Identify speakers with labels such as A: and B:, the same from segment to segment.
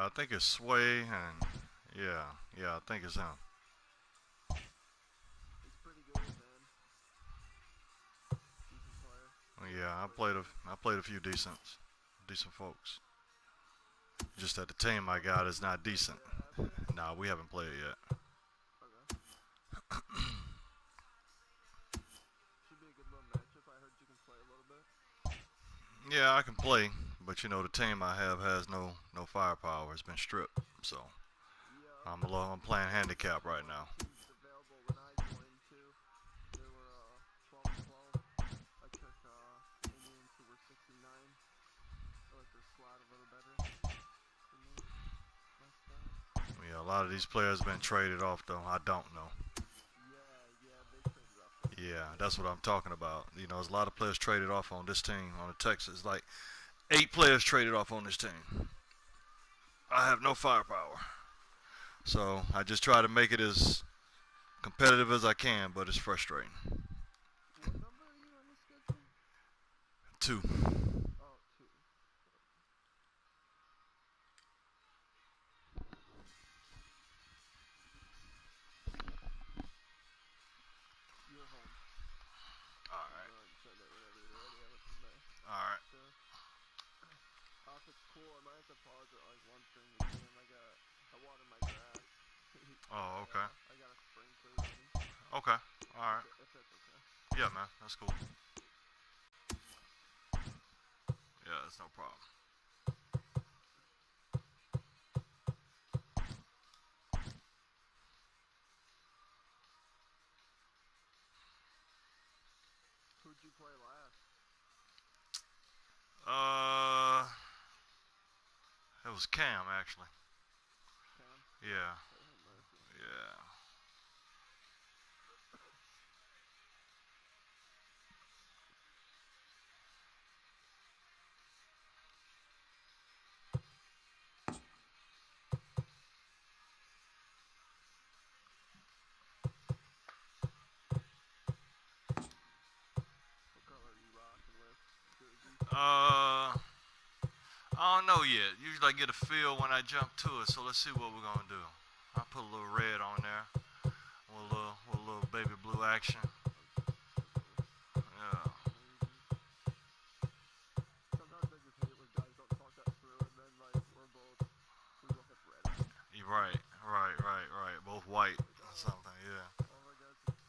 A: I think it's Sway, and yeah, I think it's him.
B: He's pretty good, man. Decent player.
A: Yeah, I played a few decent folks. Just that the team I got is not decent. Nah, we haven't played yet.
B: Okay. Should be a good little matchup. I heard you can play a little bit.
A: Yeah, I can play, but you know the team I have has no firepower. It's been stripped, so
B: Yeah.
A: I'm playing handicap right now.
B: Teams available when I joined too. They were 12-12. I took Indians who were 69. I like their slot a little better for me.
A: Yeah, a lot of these players been traded off though. I don't know.
B: Yeah, they traded off.
A: Yeah, that's what I'm talking about. You know, there's a lot of players traded off on this team, on the Texas. Like 8 players traded off on this team. I have no firepower. So I just try to make it as competitive as I can, but it's frustrating.
B: What number are you on the schedule?
A: 2.
B: Oh, 2. You're home.
A: Alright.
B: Send it whenever you're ready. I went from there.
A: Alright.
B: So, if it's cool, I might have to pause at like 1:30 in the game. I water my grass.
A: Oh, okay.
B: I got a sprinkler running.
A: Okay. Alright.
B: If that's okay.
A: Yeah, man. That's cool. Yeah, that's no problem.
B: Who'd you play last?
A: It was Cam actually.
B: Cam?
A: Yeah.
B: Oh, mercy.
A: Yeah.
B: What color are you rocking with? Jersey?
A: I don't know yet. Usually I get a feel when I jump to it, so let's see what we're gonna do. I'll put a little red on there. With a little baby blue action. Yeah.
B: Sometimes I just hate when guys don't talk that through, and then like we both have red eyes.
A: You're right. Both white or something, yeah.
B: Oh my god, it's insane.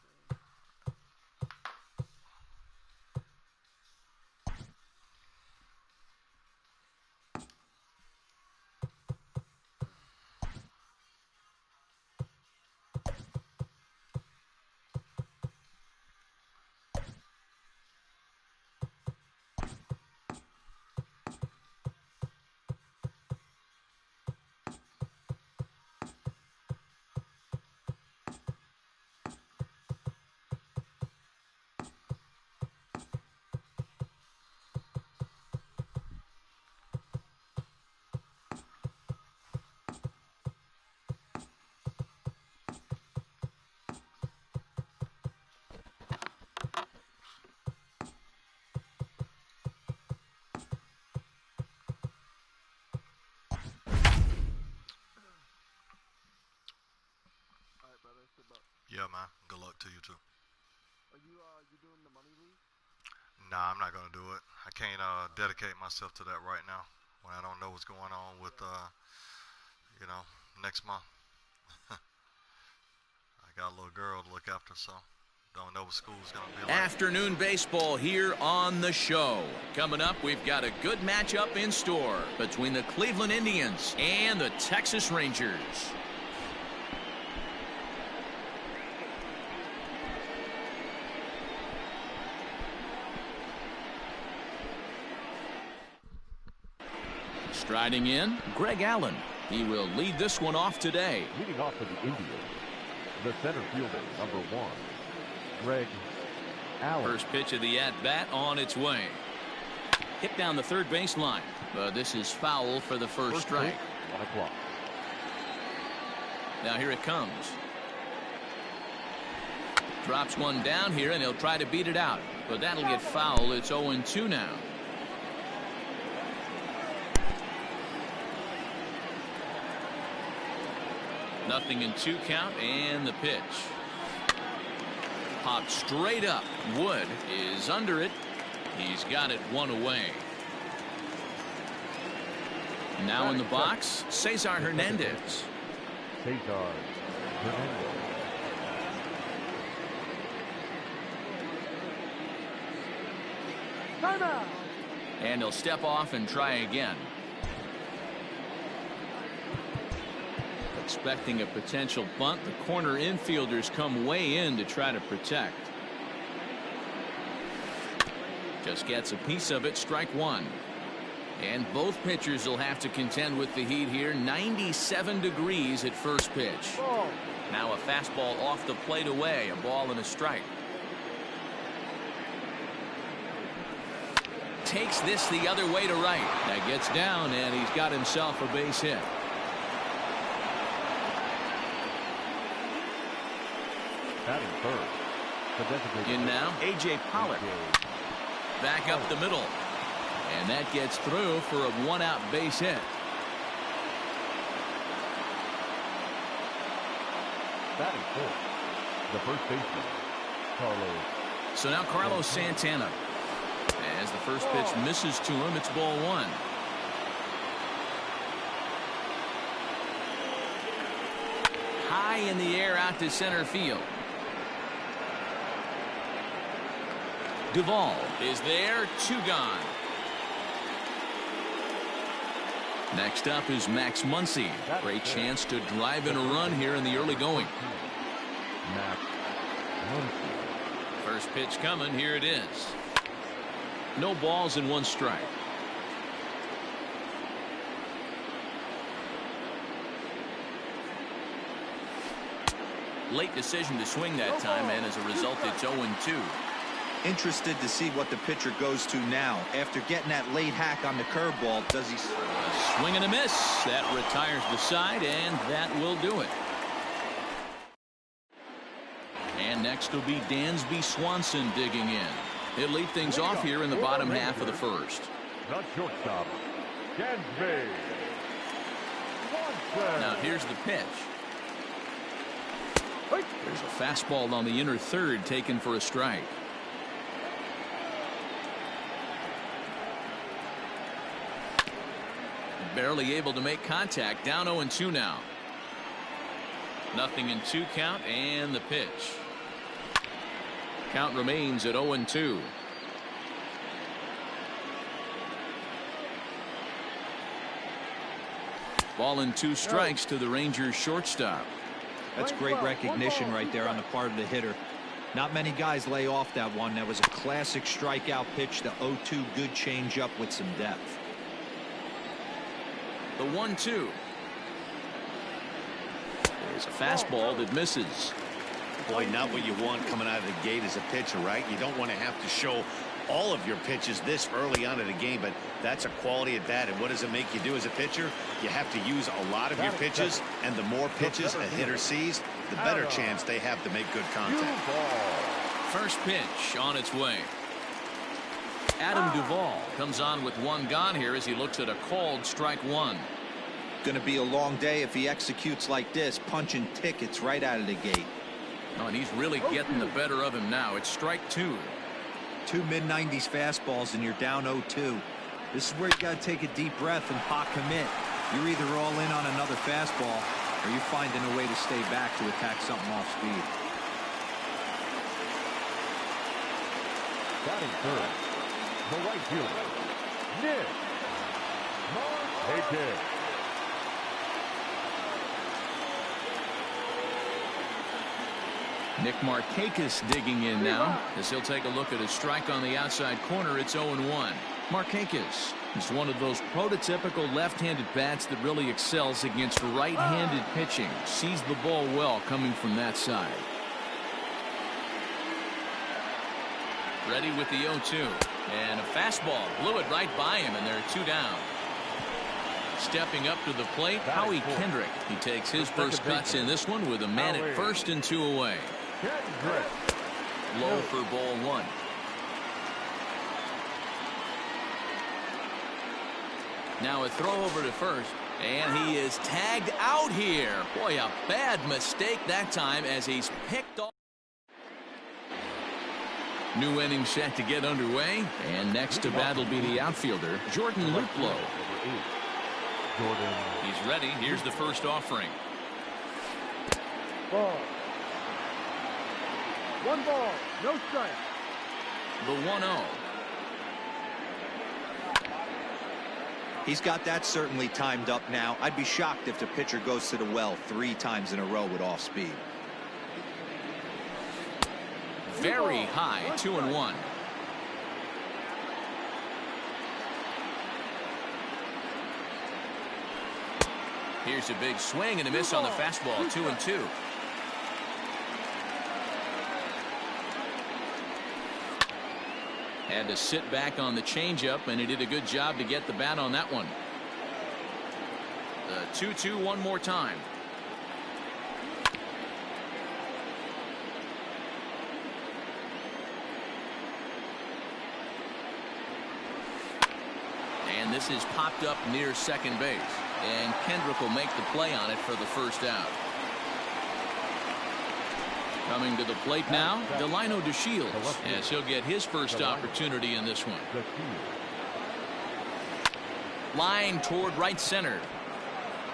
B: Alright, brother. Good luck.
A: Yeah, man. Good luck to you too.
B: Are you doing the money league?
A: Nah, I'm not gonna do it. I can't dedicate myself to that right now when I don't know what's going on with next month. I got a little girl to look after, so don't know what school's gonna be like.
C: Afternoon baseball here on the show. Coming up, we've got a good matchup in store between the Cleveland Indians and the Texas Rangers. Striding in, Greg Allen. He will lead this one off today.
D: Leading off for the Indians, the center fielder, number 1, Greg Allen.
C: First pitch of the at-bat on its way. Hit down the third baseline, but this is foul for the first strike.
D: 1 o'clock.
C: Now here it comes. Drops one down here, and he'll try to beat it out, but that'll get foul. It's 0-2 now. 0-2 count, and the pitch. Popped straight up. Wood is under it. He's got it one away. Now in the box, Cesar Hernandez.
D: Cesar Hernandez.
C: And he'll step off and try again. Expecting a potential bunt, the corner infielders come way in to try to protect. Just gets a piece of it, strike one. And both pitchers will have to contend with the heat here. 97 degrees at first pitch. Now a fastball off the plate away, a ball and a strike. Takes this the other way to right. That gets down, and he's got himself a base hit.
D: Batting first. The designated
C: In now, A.J. Pollock. Back up the middle. And that gets through for a one-out base hit.
D: Batting fourth. The first baseman, Carlos.
C: So now Carlos Santana. As the first pitch misses to him, it's ball one. High in the air out to center field. Duvall is there, two gone. Next up is Max Muncy. Great chance to drive in a run here in the early going.
D: Max Muncy.
C: First pitch coming, here it is. No balls and one strike. Late decision to swing that time, and as a result, it's 0-2.
E: Interested to see what the pitcher goes to now. After getting that late hack on the curveball, does he...
C: A swing and a miss. That retires the side, and that will do it. And next will be Dansby Swanson digging in. He'll lead things off here in the bottom half of the first.
D: The shortstop, Dansby Swanson.
C: Now here's the pitch. There's a fastball on the inner third taken for a strike. Barely able to make contact. Down 0-2 now. 0-2 count, and the pitch. Count remains at 0-2. Ball and two strikes to the Rangers shortstop.
E: That's great recognition right there on the part of the hitter. Not many guys lay off that one. That was a classic strikeout pitch. The 0-2, good changeup with some depth.
C: The 1-2. There's a fastball that misses.
F: Boy, not what you want coming out of the gate as a pitcher, right? You don't want to have to show all of your pitches this early on in the game, but that's a quality at bat. And what does it make you do as a pitcher? You have to use a lot of your pitches, and the more pitches a hitter sees, the better chance they have to make good contact.
C: First pitch on its way. Adam Duvall comes on with one gone here as he looks at a called strike one.
E: Going to be a long day if he executes like this, punching tickets right out of the gate.
C: Oh, and he's really getting the better of him now. It's strike two.
E: Two mid-90s fastballs and you're down 0-2. This is where you got to take a deep breath and pot commit. You're either all in on another fastball or you're finding a way to stay back to attack something off speed.
D: Batting third, the right fielder, Nick Markakis.
C: Nick Markakis digging in now as he'll take a look at a strike on the outside corner. It's 0-1. Markakis is one of those prototypical left-handed bats that really excels against right-handed pitching. Sees the ball well coming from that side. Ready with the 0-2. And a fastball blew it right by him, and there are two down. Stepping up to the plate, Howie Kendrick. He takes his first cuts in this one with a man at first and two away. Low for ball one. Now a throw over to first. And he is tagged out here. Boy, a bad mistake that time as he's picked off. New inning set to get underway. And next to bat will be the outfielder, Jordan Luplow. He's ready. Here's the first offering.
B: Ball. 1 ball, no strike.
C: The 1-0.
E: He's got that certainly timed up now. I'd be shocked if the pitcher goes to the well 3 times in a row with off speed.
C: Very high, 2-1. Here's a big swing and a miss on the fastball, 2-2. Had to sit back on the changeup, and he did a good job to get the bat on that one. The 2-2 one more time. And this is popped up near second base. And Kendrick will make the play on it for the first out. Coming to the plate now, Delino DeShields, as he'll get his first opportunity in this one. Line toward right center.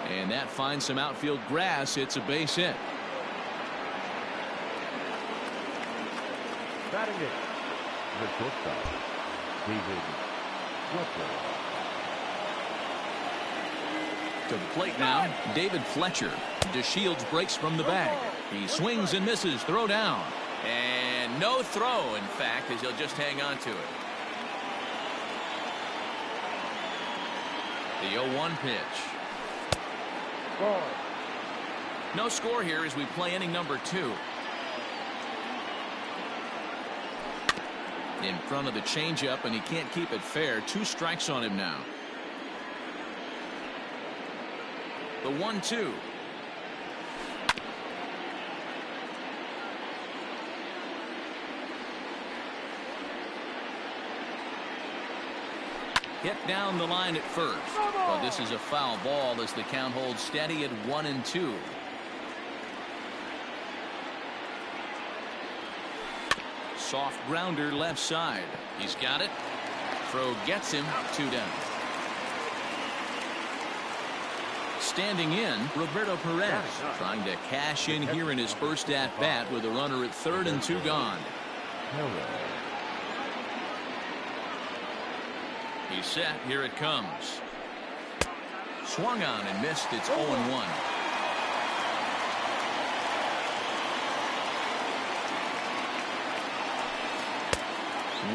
C: And that finds some outfield grass. It's a base hit.
D: Batting it, the shortstop, David Fletcher.
C: To the plate now, David Fletcher. DeShields breaks from the bag. He swings and misses. Throw down. And no throw, in fact, as he'll just hang on to it. The 0-1 pitch.
B: Ball.
C: No score here as we play inning number 2. In front of the changeup, and he can't keep it fair. 2 strikes on him now. The 1-2. Hit down the line at first. But this is a foul ball as the count holds steady at 1-2. Soft grounder left side. He's got it. Throw gets him. 2 down. Standing in, Roberto Perez, trying to cash in here in his first at-bat with a runner at third and 2 gone. He's set. Here it comes. Swung on and missed. It's 0-1.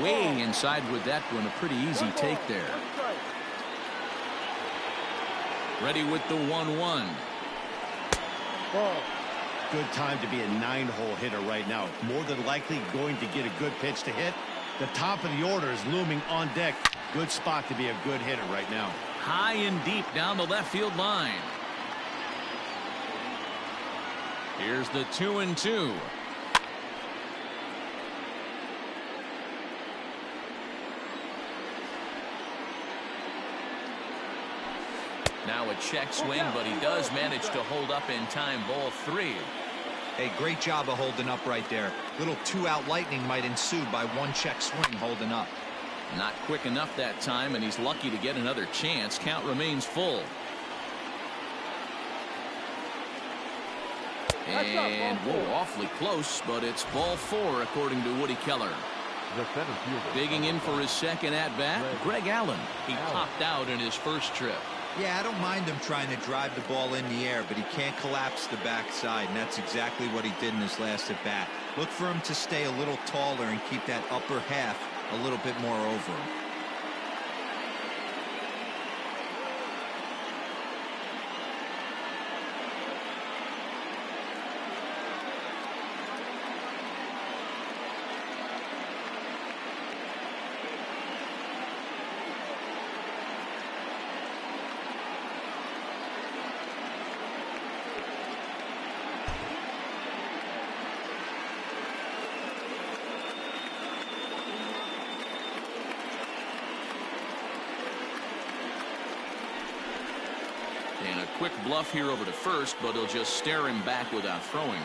C: Way inside with that one. A pretty easy take there. Ready with the 1-1.
F: Good time to be a 9-hole hitter right now. More than likely going to get a good pitch to hit. The top of the order is looming on deck. Good spot to be a good hitter right now.
C: High and deep down the left field line. Here's the 2-2. Now a check swing, but he does manage to hold up in time. Ball 3.
E: Hey, great job of holding up right there. Little 2-out lightning might ensue by 1 check swing holding up.
C: Not quick enough that time, and he's lucky to get another chance. Count remains full. And whoa, awfully close, but it's ball 4 according to Woody Keller. Digging in for his second at-bat, Greg Allen. He popped out in his first trip.
E: Yeah, I don't mind him trying to drive the ball in the air, but he can't collapse the backside, and that's exactly what he did in his last at-bat. Look for him to stay a little taller and keep that upper half a little bit more over him.
C: quick bluff here over to first, but he'll just stare him back without throwing.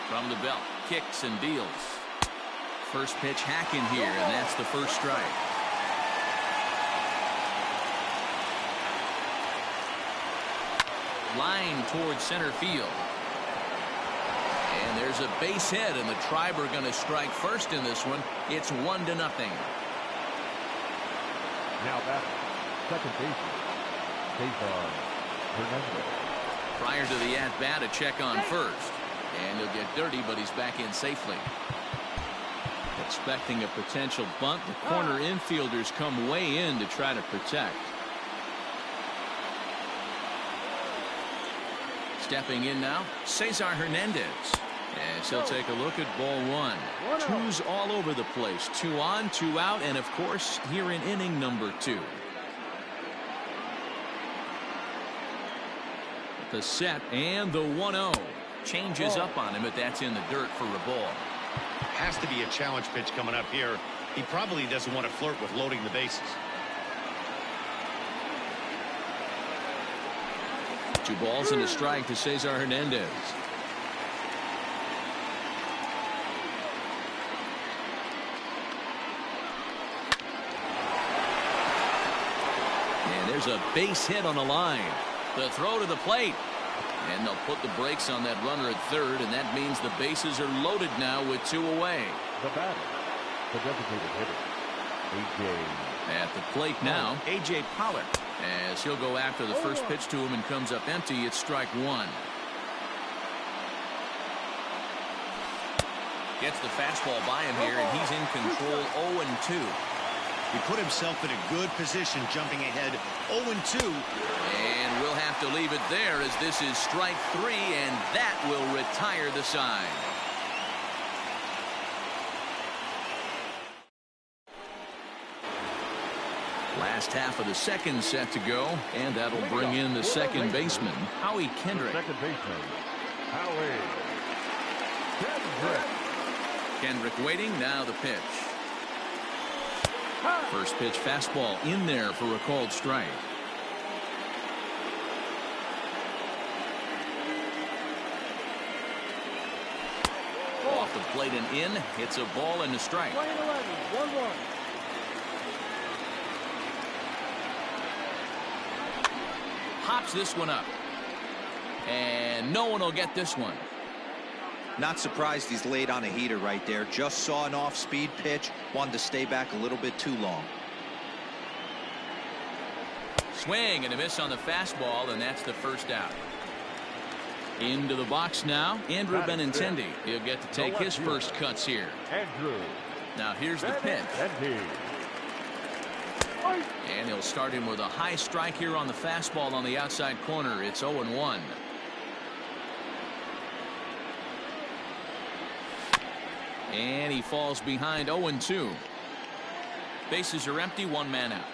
C: From the belt, kicks and deals. First pitch hacking here, and that's the first strike. Line towards center field. And there's a base hit, and the Tribe are going to strike first in this one. It's 1-0.
D: Now back, second baseman, Cesar Hernandez.
C: Prior to the at-bat, a check on first. And he'll get dirty, but he's back in safely. Expecting a potential bunt, the corner infielders come way in to try to protect. Stepping in now, Cesar Hernandez. As he'll take a look at ball one. Twos all over the place. 2 on, 2 out, and of course, here in inning number 2. The set and the 1-0. Changes up on him, but that's in the dirt for a ball.
F: Has to be a challenge pitch coming up here. He probably doesn't want to flirt with loading the bases.
C: 2 balls and a strike to Cesar Hernandez. And there's a base hit on the line. The throw to the plate. And they'll put the brakes on that runner at third, and that means the bases are loaded now with 2 away.
D: The batter, the designated hitter, A.J.
C: At the plate now, A.J. Pollard. As he'll go after the first pitch to him and comes up empty, it's strike 1. Gets the fastball by him here, and he's in control 0-2.
F: He put himself in a good position, jumping ahead 0-2.
C: And we'll have to leave it there as this is strike 3, and that will retire the side. Last half of the second set to go, and that'll bring in the second baseman, Howie Kendrick.
D: Second baseman, Howie Kendrick.
C: Kendrick waiting, now the pitch. First pitch fastball in there for a called strike. Off the plate and in. It's a ball and a strike.
B: 1-1.
C: Hops this one up. And no one will get this one.
E: Not surprised he's laid on a heater right there. Just saw an off-speed pitch. Wanted to stay back a little bit too long.
C: Swing and a miss on the fastball, and that's the first out. Into the box now, Andrew Benintendi. He'll get to take his first cuts here.
D: Andrew.
C: Now here's the pitch. And he'll start him with a high strike here on the fastball on the outside corner. It's 0-1. And he falls behind 0-2. Bases are empty, 1 man out.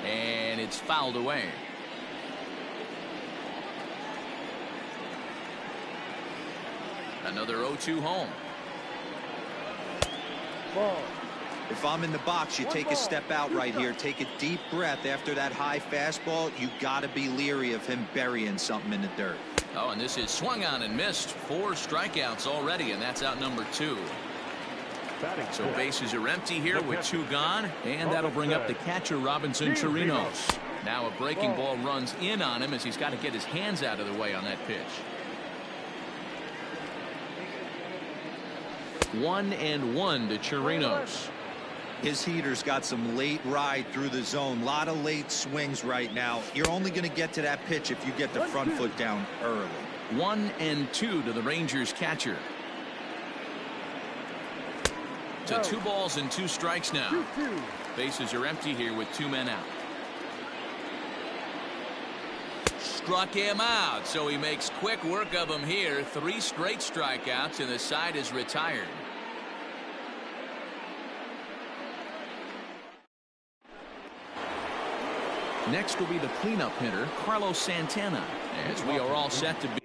C: And it's fouled away. Another 0-2 home.
E: If I'm in the box, you take a step out right here. Take a deep breath after that high fastball. You got to be leery of him burying something in the dirt.
C: Oh, and this is swung on and missed. 4 strikeouts already, and that's out number 2. So bases are empty here with 2 gone, and that'll bring up the catcher, Robinson Chirinos. Now a breaking ball runs in on him as he's got to get his hands out of the way on that pitch. 1-1 to Chirinos.
E: His heater's got some late ride through the zone. A lot of late swings right now. You're only going to get to that pitch if you get the front foot down early.
C: 1-2 to the Rangers catcher. To 2 balls and 2 strikes now. Bases are empty here with 2 men out. Struck him out, so he makes quick work of him here. 3 straight strikeouts, and the side is retired. Next will be the cleanup hitter, Carlos Santana, as we are all set to be.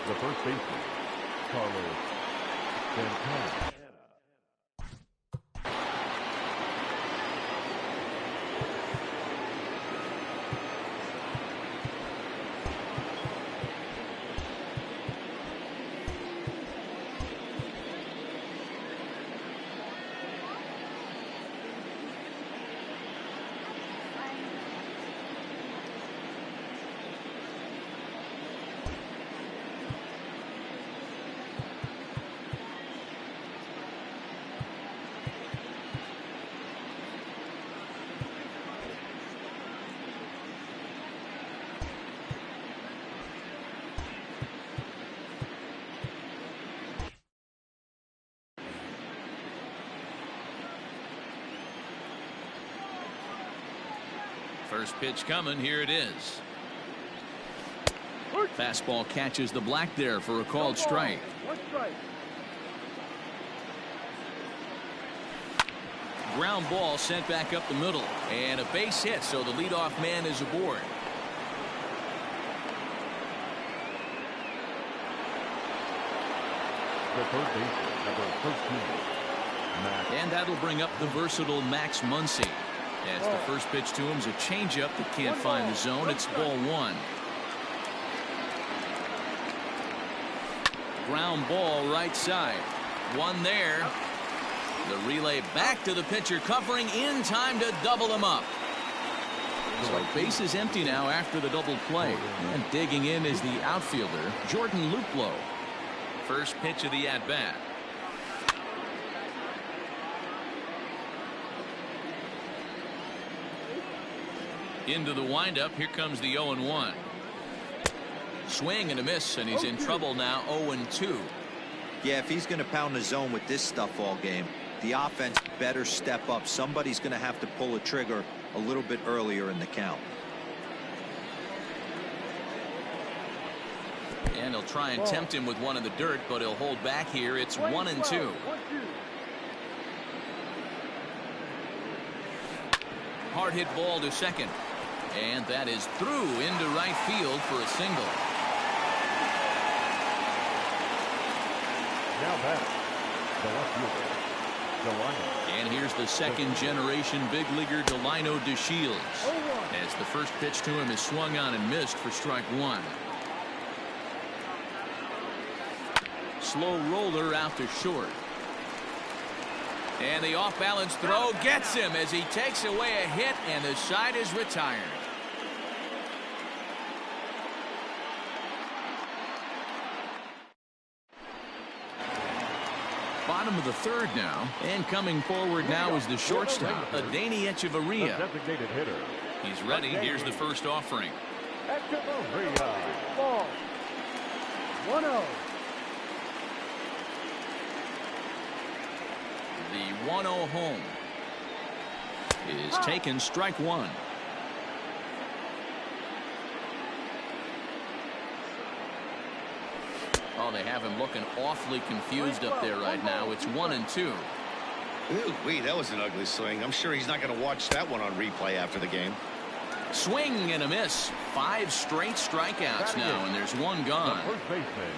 D: The first baseman, Carlos Santana.
C: First pitch coming. Here it is. Fastball catches the black there for a called strike.
B: One strike.
C: ground ball sent back up the middle. And a base hit, so the leadoff man is aboard.
D: The third baseman, number 13, Max.
C: And that'll bring up the versatile Max Muncy. As the first pitch to him is a changeup that can't find the zone. It's ball one. Ground ball right side. One there. The relay back to the pitcher, covering in time to double him up. So base is empty now after the double play. And digging in is the outfielder, Jordan Luplow. First pitch of the at-bat. Into the windup. Here comes the 0-1. Swing and a miss, and he's in trouble now. 0-2.
E: Yeah, if he's going to pound the zone with this stuff all game, the offense better step up. Somebody's going to have to pull a trigger a little bit earlier in the count.
C: And he'll try and tempt him with one in the dirt, but he'll hold back here. It's 1-2. Hard hit ball to second. And that is through into right field for a single.
D: Now back, the left fielder, Delino.
C: And here's the second generation big leaguer, Delino DeShields. As the first pitch to him is swung on and missed for strike one. Slow roller out to short. And the off-balance throw gets him as he takes away a hit, and the side is retired. Bottom of the third now, and coming forward now is the shortstop, Adeiny Echeverria.
D: Designated hitter.
C: He's ready. Here's the first offering.
D: Echeverria.
B: Ball. 1-0.
C: The 1-0 home is taken, strike one. Oh, they have him looking awfully confused up there right now. It's 1-2.
F: Ooh, that was an ugly swing. I'm sure he's not going to watch that one on replay after the game.
C: Swing and a miss. 5 straight strikeouts now, and there's one gone.
D: The first baseman,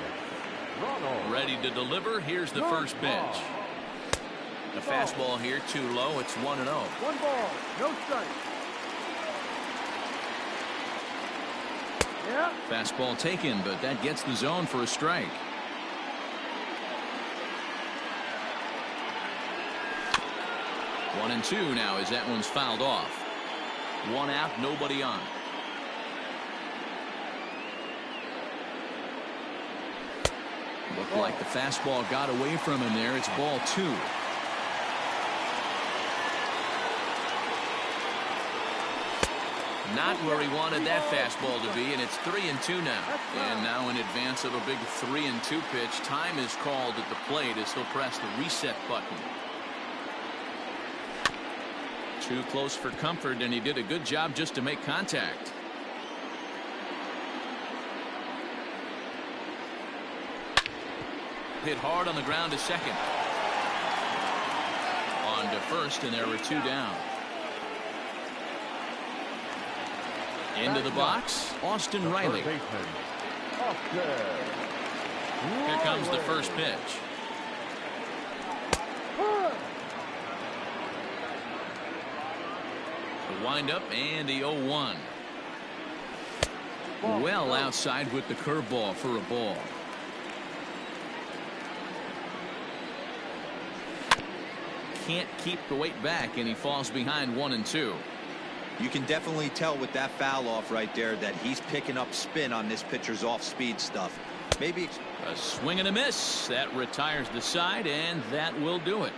D: Ronald.
C: Ready to deliver. Here's the first pitch. The fastball here too low. It's 1-0.
B: 1 ball, no strike. Yeah.
C: Fastball taken, but that gets the zone for a strike. One and two now as that one's fouled off. 1 out, nobody on. Looked like the fastball got away from him there. It's ball 2. Not where he wanted that fastball to be, and it's 3-2 now. And now in advance of a big 3-2 pitch, time is called at the plate as he'll press the reset button. Too close for comfort, and he did a good job just to make contact. Hit hard on the ground to second. On to first, and there were 2 down. Into the box, Austin Riley. Here comes the first pitch. The windup and the 0-1. Well outside with the curveball for a ball. Can't keep the weight back, and he falls behind 1-2.
E: You can definitely tell with that foul off right there that he's picking up spin on this pitcher's off-speed stuff. Maybe
C: a swing and a miss. That retires the side, and that will do it.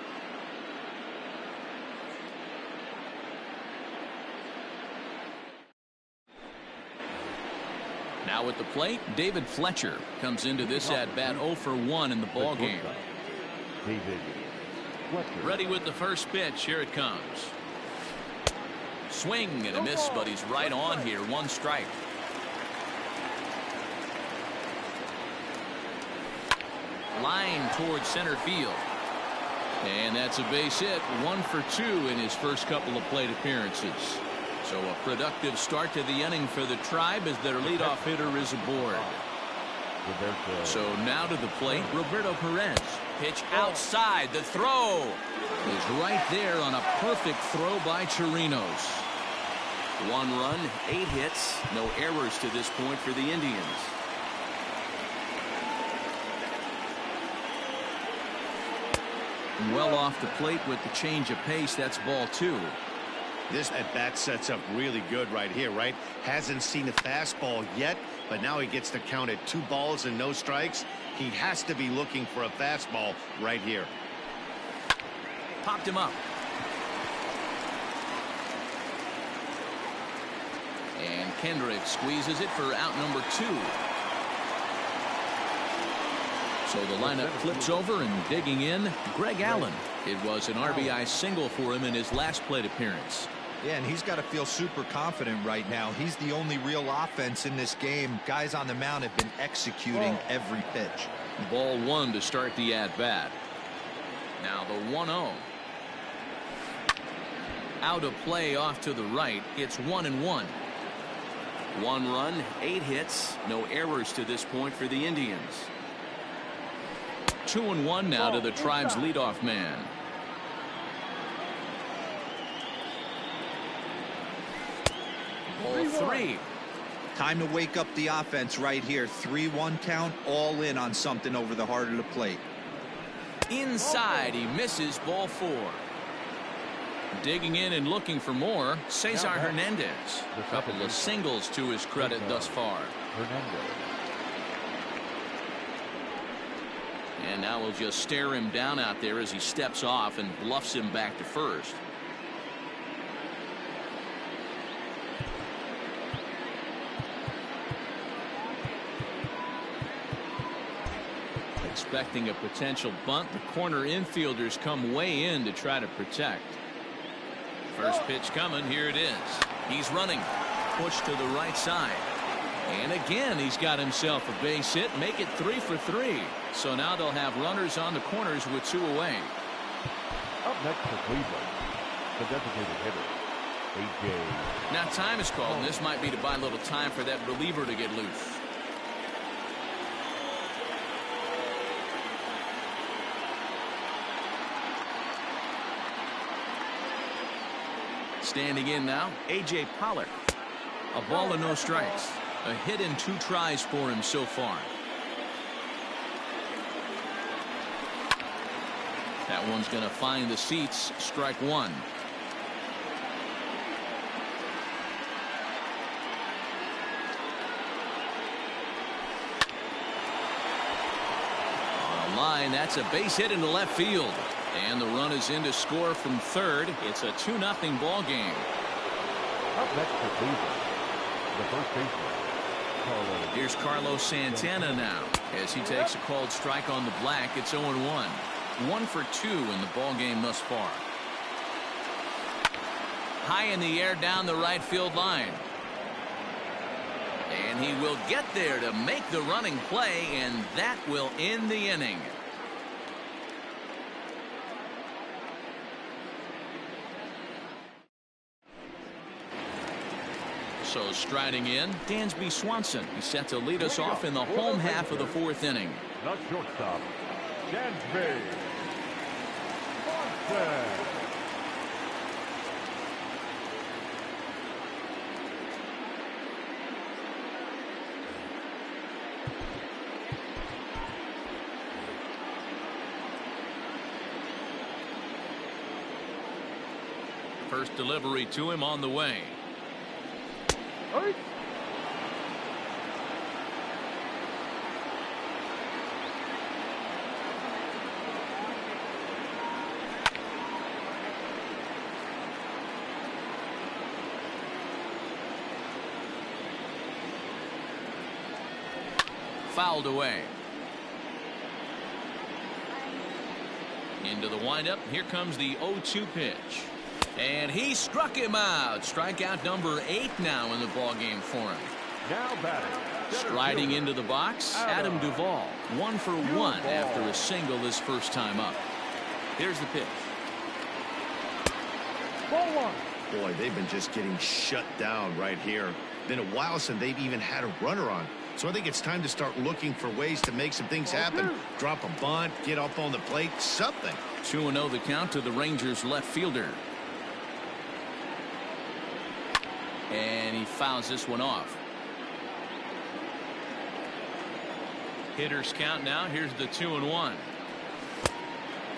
C: Now at the plate, David Fletcher comes into this at-bat 0 for 1 in the ball game. Ready with the first pitch. Here it comes. Swing and a miss, but he's right on here. 1 strike. Line towards center field. And that's a base hit, 1 for 2 in his first couple of plate appearances. So a productive start to the inning for the Tribe as their leadoff hitter is aboard. So now to the plate, Roberto Perez. Pitch outside. The throw is right there on a perfect throw by Chirinos. 1 run, 8 hits, no errors to this point for the Indians. Well off the plate with the change of pace. That's ball 2.
F: This at bat sets up really good right here, right? Hasn't seen a fastball yet, but now he gets to count at 2 balls and no strikes. He has to be looking for a fastball right here.
C: Popped him up. And Kendrick squeezes it for out number 2. So the lineup flips over, and digging in, Greg Allen. It was an RBI single for him in his last plate appearance.
E: Yeah, and he's got to feel super confident right now. He's the only real offense in this game. Guys on the mound have been executing every pitch.
C: Ball 1 to start the at-bat. Now the 1-0. Out of play off to the right. It's 1-1. 1 run, 8 hits, no errors to this point for the Indians. 2-1 now to the Tribe's leadoff man. Ball 3.
E: Time to wake up the offense right here. 3-1 count, all in on something over the heart of the plate.
C: Inside, he misses. Ball 4. Digging in and looking for more, Cesar Hernandez. A couple of singles to his credit thus far. And now we'll just stare him down out there as he steps off and bluffs him back to first. Expecting a potential bunt, the corner infielders come way in to try to protect. First pitch coming. Here it is. He's running. Push to the right side. And again, he's got himself a base hit. Make it 3 for 3. So now they'll have runners on the corners with 2 away.
D: Up next for Cleveland, the designated hitter, AJ.
C: Now time is called, and this might be to buy a little time for that reliever to get loose. Standing in now, A.J. Pollock. A ball and no strikes. A hit and 2 tries for him so far. That one's going to find the seats. Strike 1. On a line, that's a base hit into left field. And the run is in to score from third. It's a 2-0 ball game.
D: Up next for Cleveland, the first baseman, Carlos.
C: Here's Carlos Santana now as he takes a called strike on the black. It's 0-1. 1 for 2 in the ball game thus far. High in the air down the right field line. And he will get there to make the running play, and that will end the inning. So striding in, Dansby Swanson. He's set to lead us off in the home half of the 4th inning.
D: Not shortstop, Dansby Swanson.
C: First delivery to him on the way. Fouled away. Into the windup. Here comes the 0-2 pitch. And he struck him out. Strikeout number 8 now in the ballgame for him.
D: Now batting.
C: Striding into the box, Adam Duvall. 1 for 1 after a single his first time up. Here's the pitch.
D: Ball one.
F: Boy, they've been just getting shut down right here. Been a while since they've even had a runner on. So I think it's time to start looking for ways to make some things happen. Drop a bunt, get up on the plate, something.
C: 2-0 the count to the Rangers left fielder. And he fouls this one off. Hitters count now. Here's the 2-1.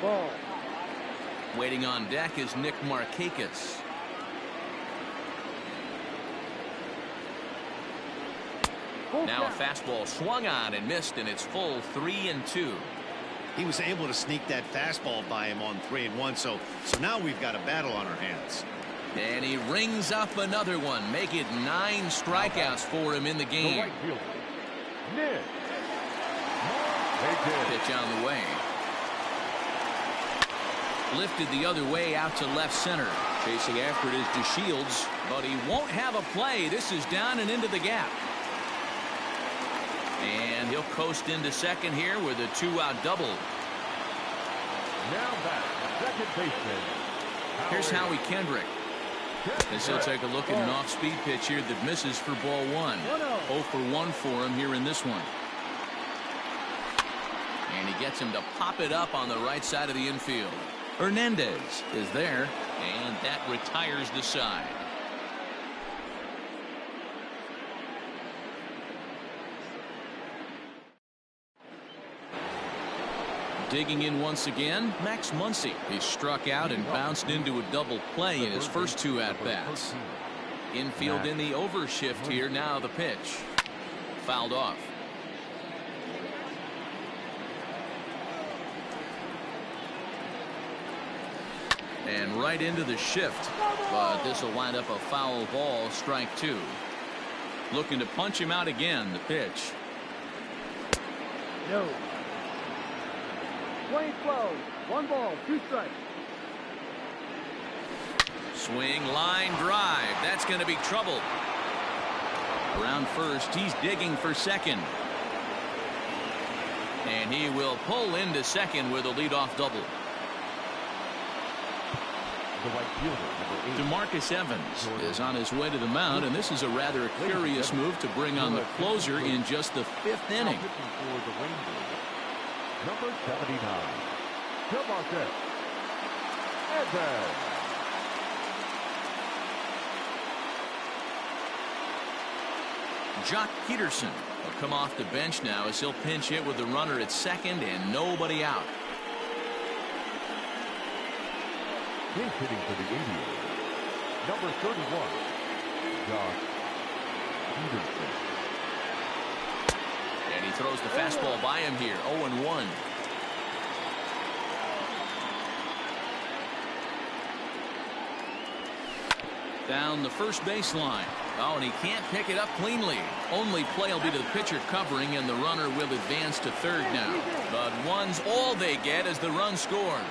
D: Ball.
C: Waiting on deck is Nick Markakis. Now a fastball swung on and missed, and it's full 3-2.
F: He was able to sneak that fastball by him on 3-1, so now we've got a battle on our hands.
C: And he rings up another one, make it 9 strikeouts for him in the game.
D: Right fielder, Nick.
C: Pitch on the way. Lifted the other way out to left center. Chasing after it is DeShields, but he won't have a play. This is down and into the gap. And he'll coast into second here with a 2-out double.
D: Now back, second baseman.
C: Here's Howie Kendrick. As he'll take a look at an off-speed pitch here that misses for ball 1. 0 for 1 for him here in this one. And he gets him to pop it up on the right side of the infield. Hernandez is there, and that retires the side. Digging in once again, Max Muncy. He struck out and bounced into a double play in his first 2 at-bats. Infield in the overshift here. Now the pitch. Fouled off. And right into the shift. But this will wind up a foul ball, strike 2. Looking to punch him out again, the pitch.
B: No. 20-12. 1 ball, 2 strikes.
C: Swing, line drive. That's going to be trouble. Around first, he's digging for second. And he will pull into second with a leadoff double.
D: The right fielder, number 8.
C: DeMarcus Evans is on his way to the mound, and this is a rather curious move to bring on the closer in just the 5th inning.
D: For the Rangers, number 79, DeMarcus Evans.
C: Jock Peterson will come off the bench now as he'll pinch hit with the runner at second and nobody out.
D: He's hitting for the Indians, number 31, Jock Peterson.
C: And he throws the fastball by him here. 0-1. Down the first baseline. Oh, and he can't pick it up cleanly. Only play will be to the pitcher covering, and the runner will advance to third now. But one's all they get as the run scores.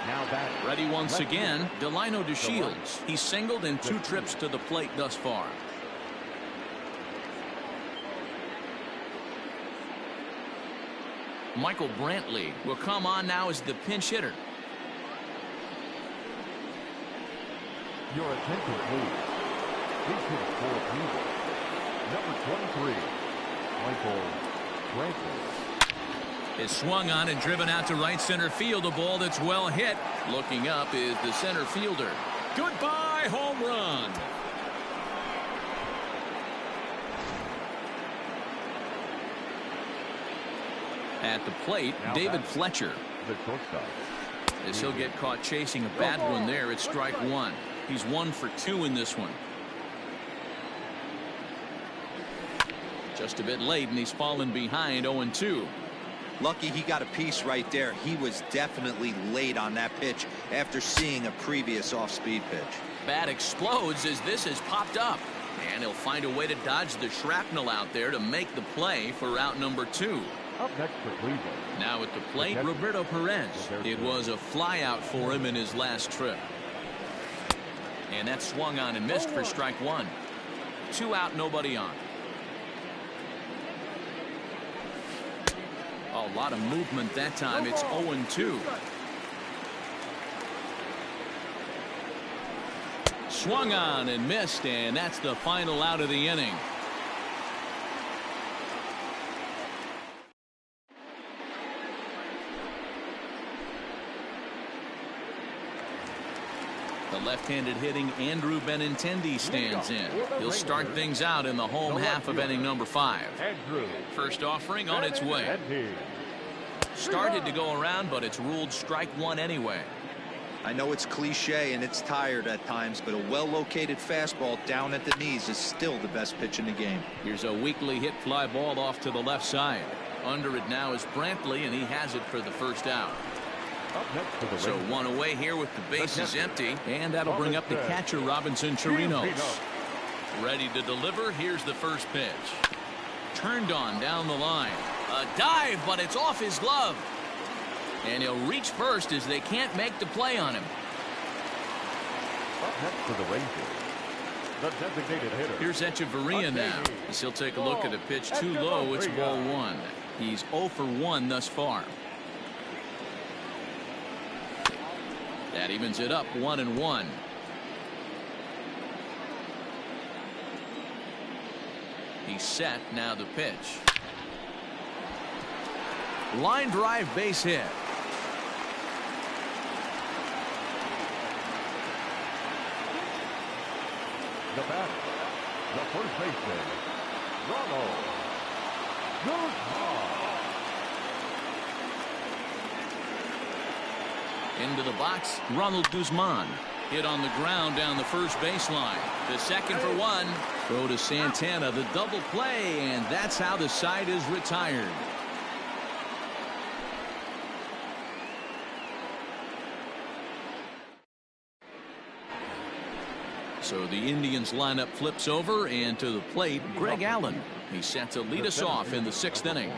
D: Now batting.
C: Ready once again, Delino DeShields. He's singled in 2 trips to the plate thus far. Michael Brantley will come on now as the pinch hitter.
D: Your attention, please. He's hit for approval, number 23, Michael Brantley.
C: Is swung on and driven out to right center field. A ball that's well hit. Looking up is the center fielder. Goodbye, home run. At the plate,
D: Now
C: David Fletcher.
D: The shortstop.
C: As he'll get caught chasing a bad one there, it's strike 1. He's 1 for 2 in this one. Just a bit late, and he's fallen behind 0-2.
E: Lucky he got a piece right there. He was definitely late on that pitch after seeing a previous off-speed pitch.
C: Bat explodes as this has popped up. And he'll find a way to dodge the shrapnel out there to make the play for out number 2.
D: Up next for Cleveland.
C: Now at the plate, Roberto Perez. It was a flyout for him in his last trip. And that swung on and missed for strike 1. 2 out, nobody on. A lot of movement that time. It's 0-2. swung on and missed, and that's the final out of the inning. The left-handed hitting Andrew Benintendi stands in. He'll start things out in the home half of inning number 5. First offering on its way. Started to go around, but it's ruled strike one anyway.
E: I know it's cliche and it's tired at times, but a well-located fastball down at the knees is still the best pitch in the game.
C: Here's a weakly hit fly ball off to the left side. Under it now is Brantley, and he has it for the first out. So one away here with the bases empty, and that'll bring up the catcher Robinson Chirinos. Ready to deliver. Here's the first pitch. Turned on down the line. A dive, but it's off his glove. And he'll reach first as they can't make the play on him.
D: Up next for the Rangers, the designated hitter.
C: Here's Echeverria now, as he'll take a look at a pitch too low. It's ball one. He's 0 for 1 thus far. That evens it up 1-1. He's set. Now the pitch. Line drive, base hit.
D: The batter, the first baseman, Ronald Guzman.
C: Into the box, Ronald Guzman. Hit on the ground down the first baseline. The second for one. Throw to Santana, the double play, and that's how the side is retired. So the Indians lineup flips over, and to the plate, Greg Allen. He's set to lead us off in the 6th inning.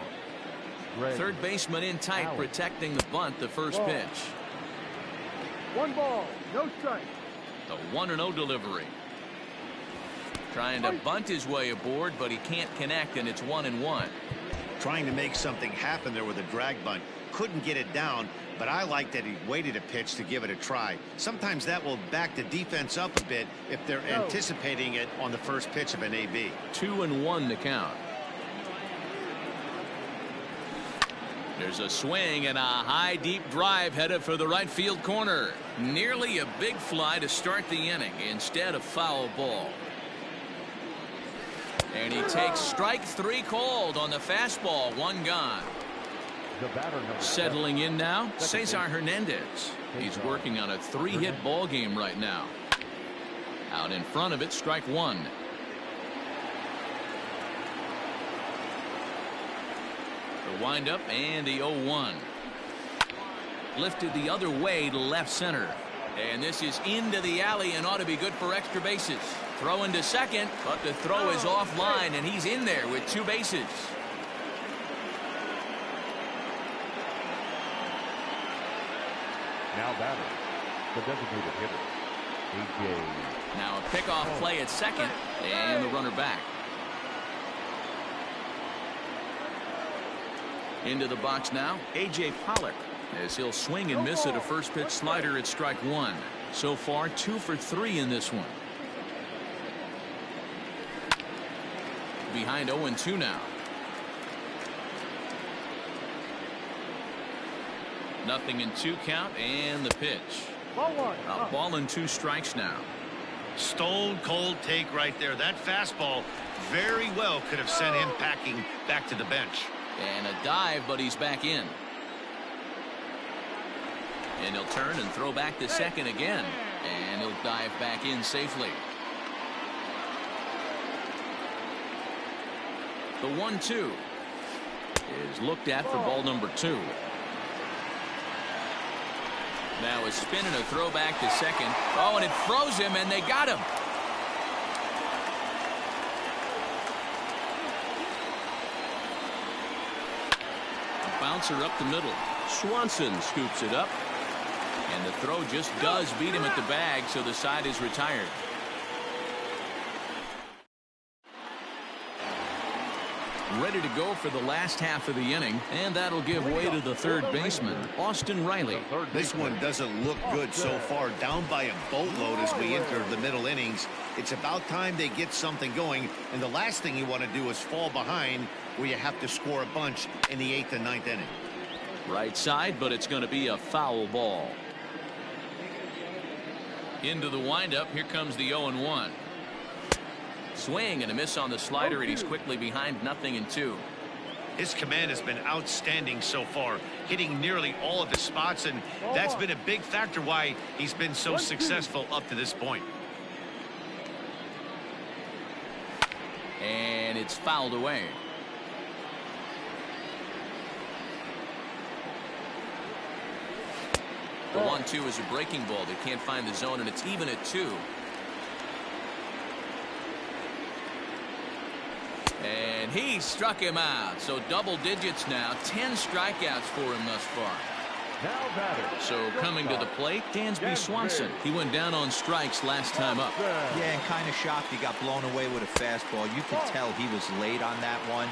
C: Third baseman in tight, protecting the bunt, the first pitch.
B: 1 ball, no strike.
C: The 1-0 delivery. Trying to bunt his way aboard, but he can't connect, and it's 1-1.
F: Trying to make something happen there with a drag bunt. Couldn't get it down, but I like that he waited a pitch to give it a try. Sometimes that will back the defense up a bit if they're anticipating it on the first pitch of an AB.
C: 2-1 to count. There's a swing and a high deep drive headed for the right field corner. Nearly a big fly to start the inning. Instead, a foul ball. And he takes strike 3 called on the fastball. 1 gone. Settling in now, Cesar Hernandez. He's working on a 3-hit ball game right now. Out in front of it, strike 1. The windup and the 0-1. Lifted the other way to left center. And this is into the alley and ought to be good for extra bases. Throw into second, but the throw is offline, and he's in there with 2 bases.
D: Now batter, the designated hitter, A.J.
C: Now a pickoff play at second, and the runner back. Into the box now, A.J. Pollock, as he'll swing and miss at a first pitch slider at strike 1. So far, 2 for 3 in this one. Behind 0-2 now. Nothing in 2 count, and the pitch. A ball and 2 strikes now.
F: Stone cold take right there. That fastball very well could have sent him packing back to the bench.
C: And a dive, but he's back in. And he'll turn and throw back to second again. And he'll dive back in safely. The 1-2 is looked at for ball number 2. Now a spin and a throw back to second. Oh, and it froze him, and they got him. A bouncer up the middle. Swanson scoops it up. And the throw just does beat him at the bag, so the side is retired. Ready to go for the last half of the inning, and that'll give way to the third baseman, Austin Riley.
F: This one doesn't look good so far. Down by a boatload as we enter the middle innings. It's about time they get something going, and the last thing you want to do is fall behind where you have to score a bunch in the 8th and 9th inning.
C: Right side, but it's going to be a foul ball. Into the windup, here comes the 0-1. Swing and a miss on the slider, and he's quickly behind 0-2.
F: His command has been outstanding so far, hitting nearly all of his spots, and that's been a big factor why he's been so successful up to this point.
C: And it's fouled away. The 1-2 is a breaking ball. They can't find the zone, and it's even at 2. And he struck him out. So double digits now. 10 strikeouts for him thus far. So coming to the plate, Dansby Swanson. He went down on strikes last time up.
E: Yeah, and kind of shocked he got blown away with a fastball. You could tell he was late on that one.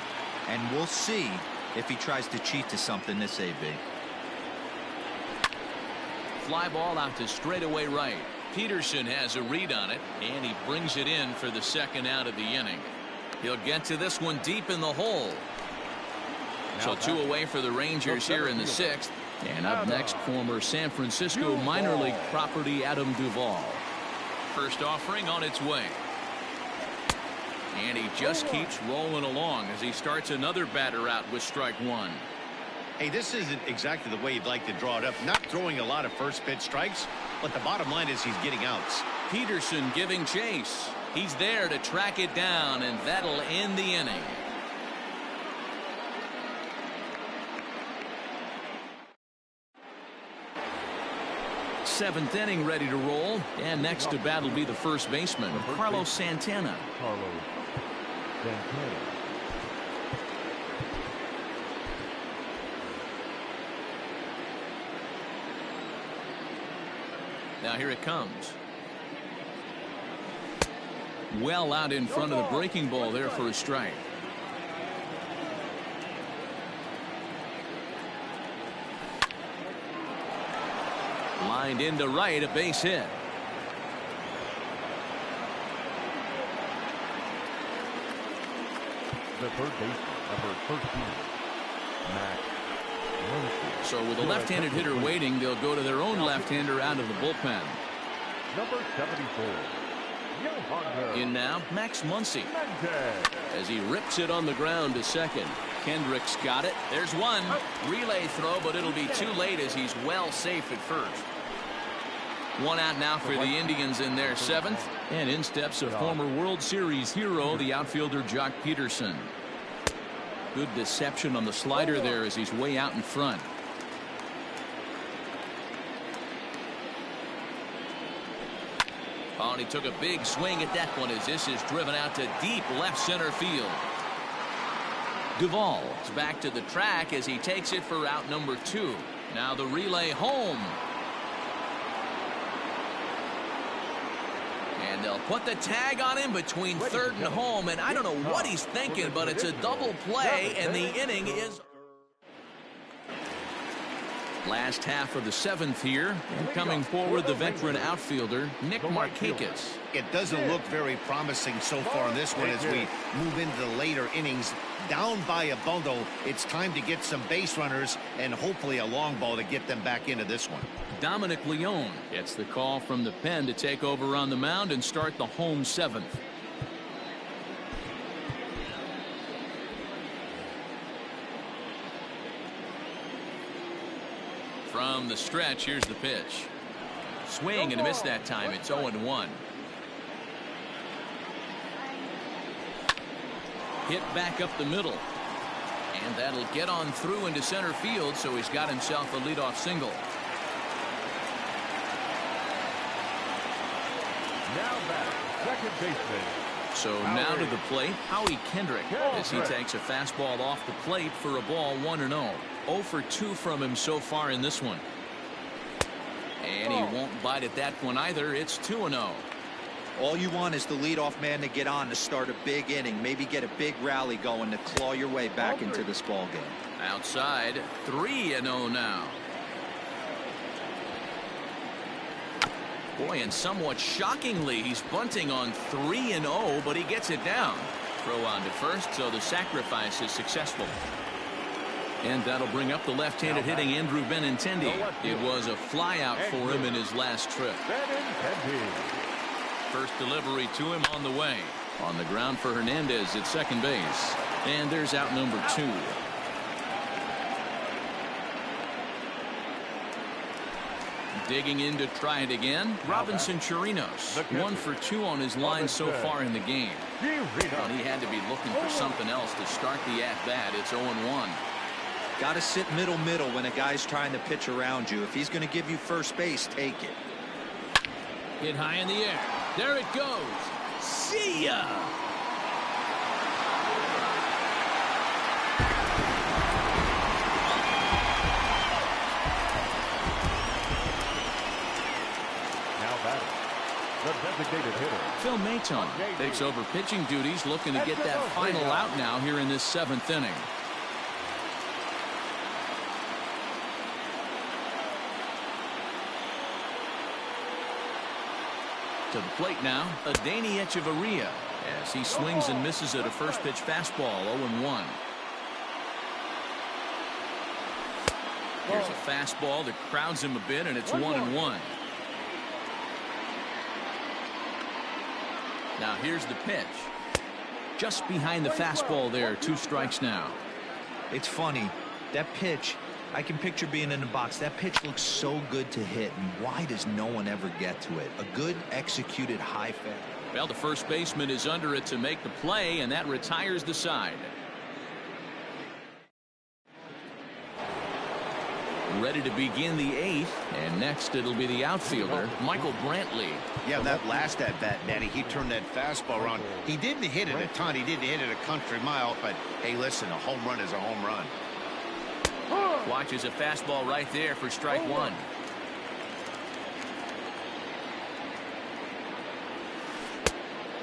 E: And we'll see if he tries to cheat to something this AB.
C: Fly ball out to straightaway right. Peterson has a read on it, and he brings it in for the second out of the inning. He'll get to this one deep in the hole. So 2 away for the Rangers here in the 6th. And up next, former San Francisco minor league property Adam Duvall. First offering on its way. And he just keeps rolling along as he starts another batter out with strike 1.
F: Hey, this isn't exactly the way you'd like to draw it up. Not throwing a lot of first pitch strikes, but the bottom line is he's getting outs.
C: Peterson giving chase. He's there to track it down, and that'll end the inning. Seventh inning ready to roll, and next to bat will be the first baseman, Carlos Santana. Now here it comes. Well out in front of the breaking ball there for a strike. Lined into right, a base hit.
D: The third baseman, number 13, Max.
C: So with a left-handed hitter waiting, they'll go to their own left-hander out of the bullpen.
D: Number 74.
C: In now, Max Muncy. As he rips it on the ground to second. Kendrick's got it. There's one. Relay throw, but it'll be too late as he's well safe at first. One out now for the Indians in their 7th. And in steps a former World Series hero, the outfielder Jock Peterson. Good deception on the slider there as he's way out in front. Oh, and he took a big swing at that one as this is driven out to deep left center field. Duvall is back to the track as he takes it for out number 2. Now the relay home. And they'll put the tag on him between third and home, and I don't know what he's thinking, but it's a double play, and the inning is... Last half of the 7th here, and coming forward the veteran outfielder Nick Markakis.
F: It doesn't look very promising so far in this one as we move into the later innings. Down by a bundle, it's time to get some base runners and hopefully a long ball to get them back into this one.
C: Dominic Leone gets the call from the pen to take over on the mound and start the home 7th. From the stretch, here's the pitch. Swing and a miss that time. It's 0-1. Hit back up the middle. And that'll get on through into center field, so he's got himself a leadoff single.
D: Now back, second baseman.
C: So now to the plate, Howie Kendrick, as he takes a fastball off the plate for a ball 1-0. 0 for 2 from him so far in this one. And he won't bite at that one either. It's 2-0.
E: All you want is the leadoff man to get on to start a big inning, maybe get a big rally going to claw your way back into this ball game.
C: Outside, 3-0 now. Boy, and somewhat shockingly, he's bunting on 3-0, but he gets it down. Throw on to first, so the sacrifice is successful. And that'll bring up the left-handed hitting Andrew Benintendi. It was a flyout for him in his last trip. First delivery to him on the way. On the ground for Hernandez at second base. And there's out number 2. Digging in to try it again, Robinson Chirinos. 1 for 2 on his line so far in the game. But he had to be looking for something else to start the at-bat. It's 0-1.
E: Got to sit middle when a guy's trying to pitch around you. If he's going to give you first base, take it.
C: Hit high in the air. There it goes. See ya!
D: Now batting, the designated hitter,
C: Phil Maton takes over pitching duties, looking to get that final out now here in this 7th inning. To the plate now, Adeiny Echeverria, as he swings and misses at a first pitch fastball. 0-1. Here's a fastball that crowds him a bit, and it's 1-1. Now here's the pitch. Just behind the fastball there. 2 strikes now.
E: It's funny. That pitch, I can picture being in the box. That pitch looks so good to hit, and why does no one ever get to it? A good executed high fastball.
C: Well, the first baseman is under it to make the play, and that retires the side. Ready to begin the 8th, and next it'll be the outfielder, Michael Brantley.
F: Yeah, that last at-bat, Danny, he turned that fastball around. He didn't hit it a ton. He didn't hit it a country mile, but, hey, listen, a home run is a home run.
C: Watches a fastball right there for strike 1.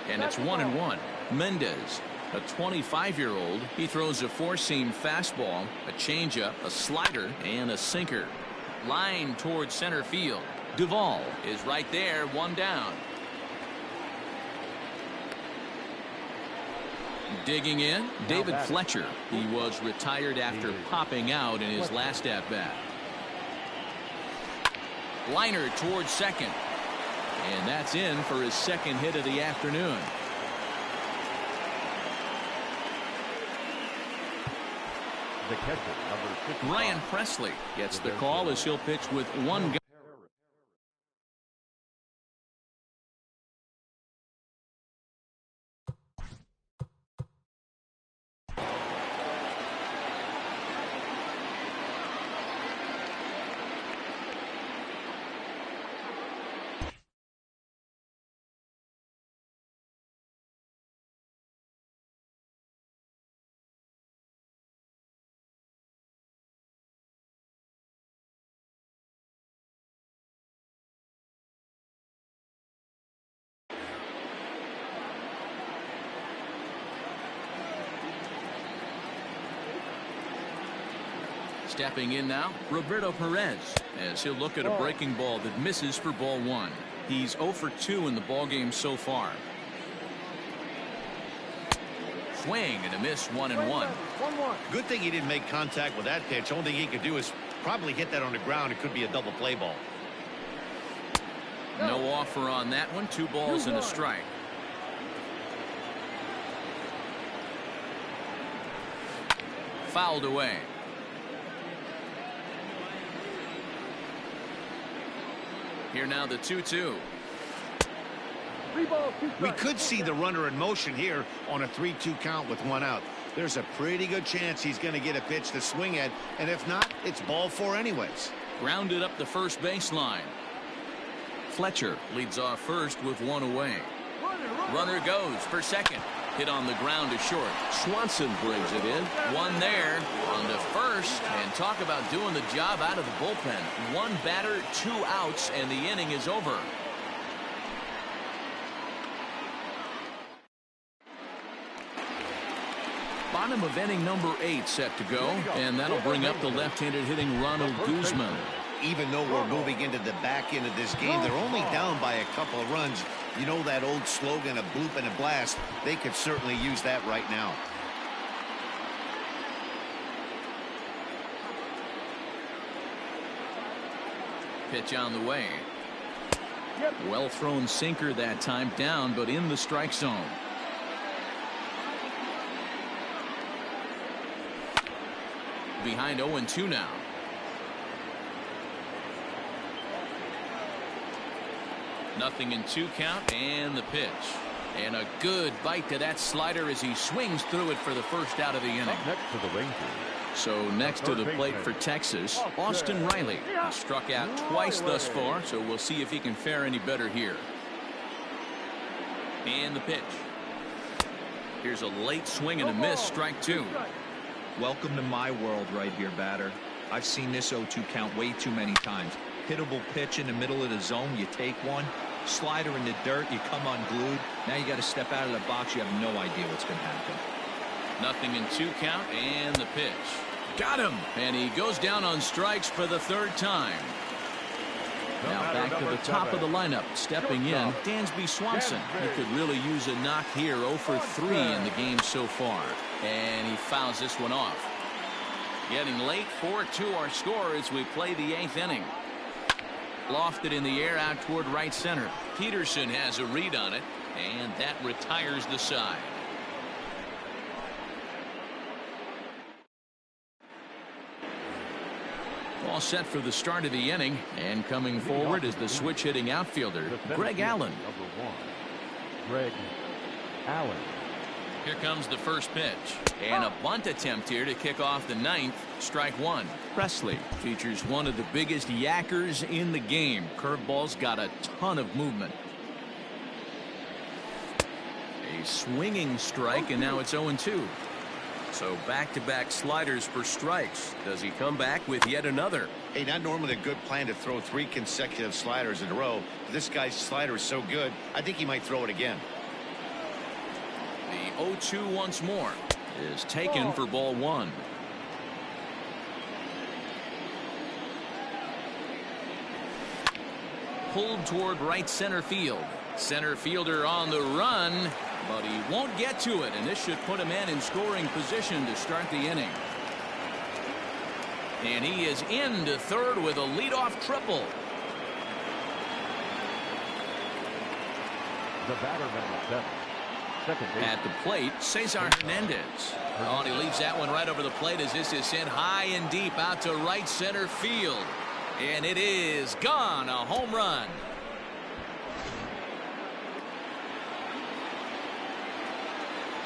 C: And it's 1-1. Mendez, a 25-year-old. He throws a 4-seam fastball, a changeup, a slider, and a sinker. Line towards center field. Duvall is right there, 1 down. Digging in, David Fletcher. He was retired after popping out in his last at-bat. Liner towards second. And that's in for his 2nd hit of the afternoon.
D: the catcher, number 55.
C: Ryan Presley gets the call as he'll pitch with 1 guy. Stepping in now, Roberto Perez, as he'll look at a breaking ball that misses for ball 1. He's 0 for 2 in the ballgame so far. Swing and a miss, 1-1.
F: Good thing he didn't make contact with that pitch. Only thing he could do is probably hit that on the ground. It could be a double play ball.
C: No offer on that one. 2 balls and a strike. Fouled away. Here now the 2-2.
F: We could see the runner in motion here on a 3-2 count with 1 out. There's a pretty good chance he's going to get a pitch to swing at, and if not, it's ball 4 anyways.
C: Grounded up the first baseline. Fletcher leads off first with 1 away. Runner goes for second. Hit on the ground to short. Swanson brings it in. 1 there on the first, and talk about doing the job out of the bullpen. 1 batter, 2 outs, and the inning is over. bottom of inning number 8 set to go, and that'll bring up the left-handed hitting Ronald Guzman.
F: Even though we're moving into the back end of this game, they're only down by a couple of runs. You know that old slogan, a bloop and a blast? They could certainly use that right now.
C: Pitch on the way. Well thrown sinker that time, down but in the strike zone. Behind 0-2 now. Nothing in 2 count, and the pitch. And a good bite to that slider as he swings through it for the first out of the inning.
D: Next to the Rangers.
C: So next to the plate for Texas, Austin Riley. He struck out twice thus far, so we'll see if he can fare any better here. And the pitch. Here's a late swing and a miss, strike 2.
E: Welcome to my world right here, batter. I've seen this 0-2 count way too many times. Hittable pitch in the middle of the zone, you take one. Slider in the dirt, you come unglued. Now you got to step out of the box. You have no idea what's going to happen.
C: Nothing in 2 count, and the pitch. Got him, and he goes down on strikes for the 3rd time. Now back to the top of the lineup, stepping in, Dansby Swanson. He could really use a knock here, 0 for 3 in the game so far. And he fouls this one off. Getting late, 4-2 our score as we play the 8th inning. Lofted in the air out toward right center. Peterson has a read on it, and that retires the side. All set for the start of the inning, and coming forward is the switch hitting outfielder, Greg Allen.
D: Number 1, Greg Allen.
C: Here comes the first pitch, and a bunt attempt here to kick off the 9th, strike 1. Presley features one of the biggest yackers in the game. Curveball's got a ton of movement. A swinging strike, and now it's 0-2. So back-to-back sliders for strikes. Does he come back with yet another?
F: Hey, not normally a good plan to throw 3 consecutive sliders in a row. But this guy's slider is so good, I think he might throw it again.
C: The 0-2 once more is taken for ball 1. Pulled toward right center field. Center fielder on the run, but he won't get to it, and this should put him in scoring position to start the inning. And he is into 3rd with a leadoff triple.
D: The batter, number 7. Second base.
C: At the plate, Cesar Hernandez. Oh, and he leaves that one right over the plate as this is sent high and deep out to right center field. And it is gone, a home run.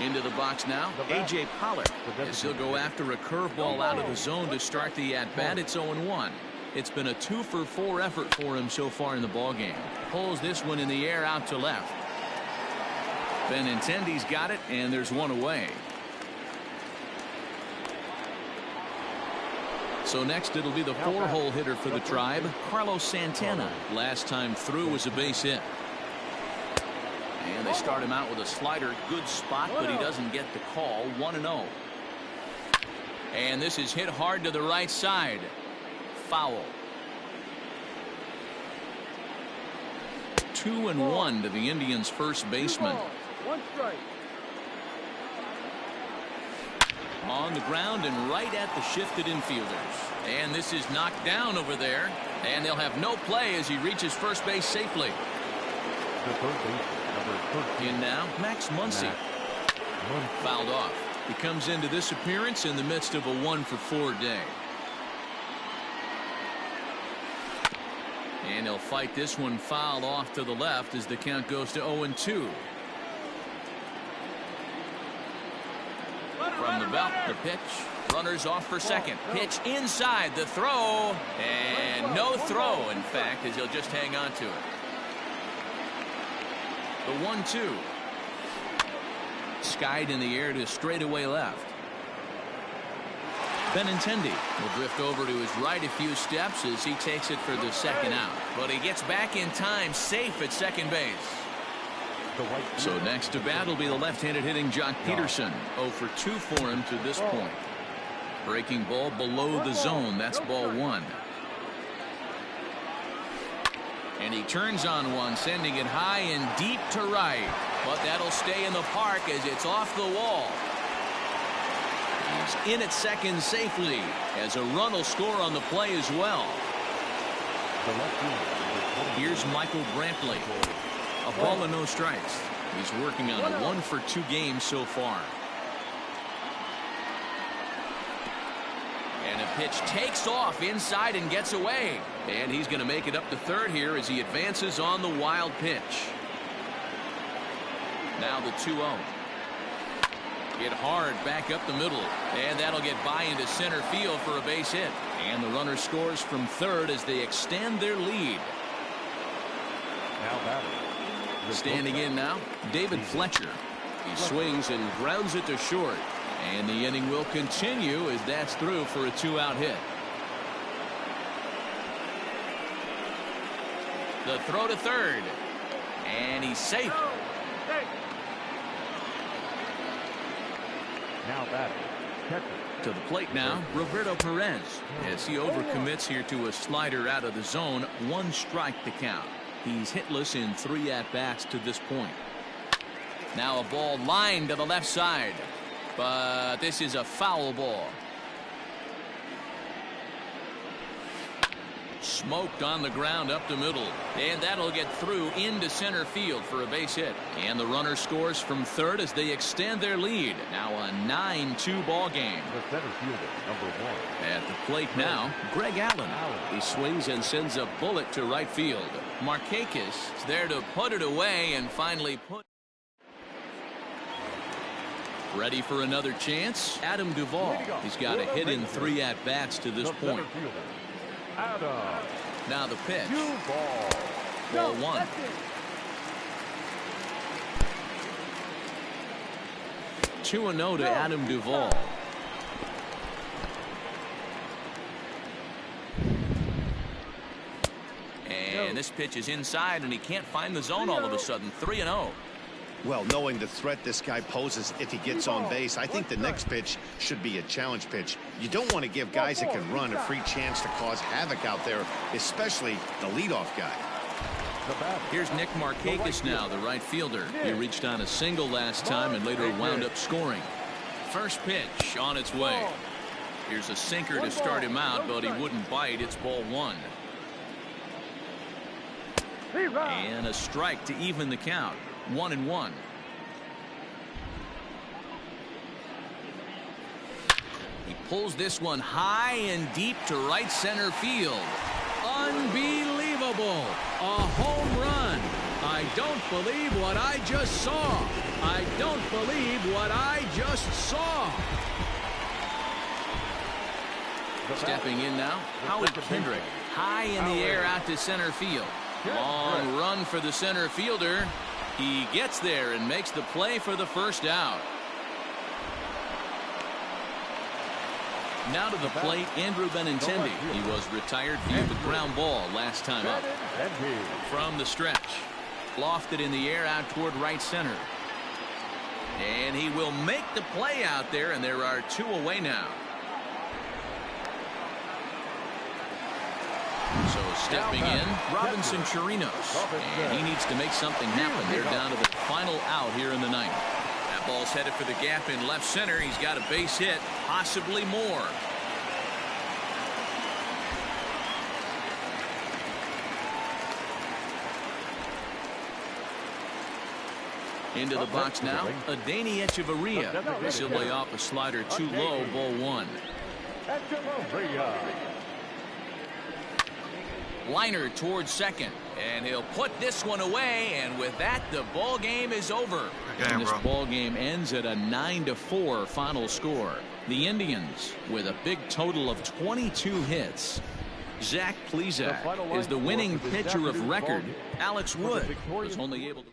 C: Into the box now, A.J. Pollard, as he'll go after a curveball out of the zone to start the at-bat. It's 0-1. It's been a 2-for-4 effort for him so far in the ballgame. Pulls this one in the air out to left. Benintendi's got it, and there's one away. So next it'll be the 4-hole hitter for the Tribe, Carlos Santana. Last time through was a base hit. And they start him out with a slider. Good spot, but he doesn't get the call. 1-0. And this is hit hard to the right side. Foul. 2-1 to the Indians' first baseman.
B: 1 strike.
C: On the ground and right at the shifted infielders. And this is knocked down over there. And they'll have no play as he reaches first base safely.
D: The third baseman, number 13.
C: In now, Max Muncy. Fouled off. He comes into this appearance in the midst of a 1-for-4 day. And he'll fight this one fouled off to the left as the count goes to 0-2. From the belt, the pitch. Runners off for second. Pitch inside, the throw. And no throw, in fact, as he'll just hang on to it. The 1-2. Skied in the air to straightaway left. Benintendi will drift over to his right a few steps as he takes it for the second out. But he gets back in time, safe at second base.
D: The right
C: So
D: fielder.
C: next to bat will be the left-handed hitting Jock Peterson. 0 for 2 for him to this point. Breaking ball below the zone. That's ball 1. And he turns on one, sending it high and deep to right. But that'll stay in the park as it's off the wall. He's in at second safely as a run will score on the play as well.
D: The left fielder.
C: Here's Michael Brantley. A ball and no strikes. He's working on a 1 for 2 game so far. And a pitch takes off inside and gets away. And he's going to make it up to third here as he advances on the wild pitch. Now the 2-0. Hit hard back up the middle. And that'll get by into center field for a base hit. And the runner scores from third as they extend their lead.
D: Now batting.
C: Standing in now, David Fletcher. He swings and grounds it to short. And the inning will continue as that's through for a 2-out hit. The throw to third. And he's safe.
D: Now batting. Catcher.
C: To the plate now, Roberto Perez. As he overcommits here to a slider out of the zone, 1 strike to count. He's hitless in 3 at-bats to this point. Now a ball lined to the left side. But this is a foul ball. Smoked on the ground up the middle. And that'll get through into center field for a base hit. And the runner scores from third as they extend their lead. Now a 9-2 ball game.
D: The center fielder, number 1.
C: At the plate now, Greg Allen. He swings and sends a bullet to right field. Markakis is there to put it away and finally put. Ready for another chance? Adam Duvall. He's got a hit in 3 at-bats to this point.
D: Adam.
C: Now the pitch.
D: Ball.
C: Ball 1. Two and 0 to Adam Duvall. And this pitch is inside, and he can't find the zone all of a sudden. 3-0.
F: Well, knowing the threat this guy poses if he gets on base, I think the next pitch should be a challenge pitch. You don't want to give guys that can run a free chance to cause havoc out there, especially the leadoff guy.
C: Here's Nick Markakis now, the right fielder. He reached on a single last time and later wound up scoring. First pitch on its way. Here's a sinker to start him out, but he wouldn't bite. It's ball 1. And a strike to even the count. 1-1. He pulls this one high and deep to right center field. Unbelievable. A home run. I don't believe what I just saw. I don't believe what I just saw. Stepping in now, Howard Kendrick. High in the air out to center field. Long run for the center fielder. He gets there and makes the play for the first out. Now to the plate, Andrew Benintendi. He was retired via the ground ball last time up. From the stretch. Lofted in the air out toward right center. And he will make the play out there, and there are 2 away now. So stepping in, Robinson Chirinos. And he needs to make something happen. They're down to the final out here in the 9th. That ball's headed for the gap in left center. He's got a base hit, possibly more. Into the box now, Adani Echeverria. This will lay off a slider too low, ball 1. Liner towards second, and he'll put this one away, and with that the ball game is over. And this ball game ends at a 9-4 final score. The Indians with a big total of 22 hits. Zach Plesac is the winning pitcher of record. Alex Wood was only able to